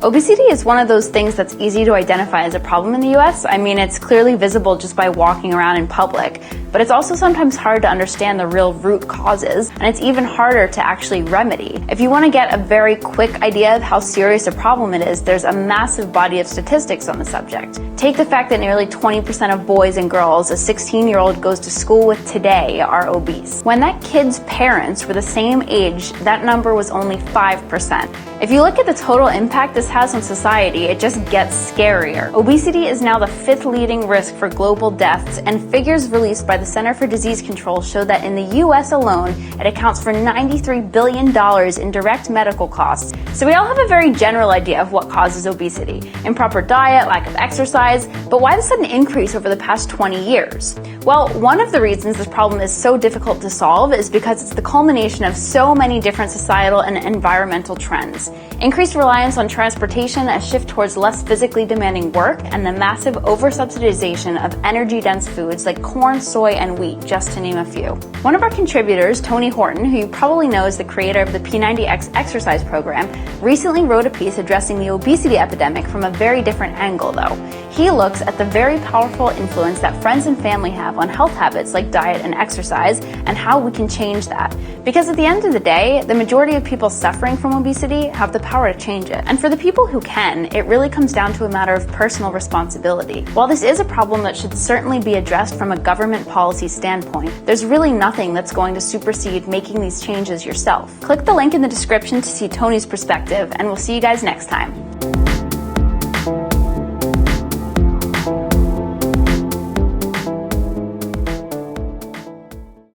Obesity is one of those things that's easy to identify as a problem in the US. I mean, it's clearly visible just by walking around in public, but it's also sometimes hard to understand the real root causes, and it's even harder to actually remedy. If you want to get a very quick idea of how serious a problem it is, there's a massive body of statistics on the subject. Take the fact that nearly 20% of boys and girls a 16-year-old goes to school with today are obese. When that kid's parents were the same age, that number was only 5%. If you look at the total impact this has on society, it just gets scarier. Obesity is now the 5th leading risk for global deaths, and figures released by the Center for Disease Control show that in the US alone, it accounts for $93 billion in direct medical costs. So we all have a very general idea of what causes obesity: improper diet, lack of exercise, but why the sudden increase over the past 20 years? Well, one of the reasons this problem is so difficult to solve is because it's the culmination of so many different societal and environmental trends. Increased reliance on transportation, a shift towards less physically demanding work, and the massive over-subsidization of energy-dense foods like corn, soy, and wheat, just to name a few. One of our contributors, Tony Horton, who you probably know is the creator of the P90X exercise program, recently wrote a piece addressing the obesity epidemic from a very different angle, though. He looks at the very powerful influence that friends and family have on health habits like diet and exercise, and how we can change that. Because at the end of the day, the majority of people suffering from obesity have the power to change it. And for the people who can, it really comes down to a matter of personal responsibility. While this is a problem that should certainly be addressed from a government policy standpoint, there's really nothing that's going to supersede making these changes yourself. Click the link in the description to see Tony's perspective, and we'll see you guys next time.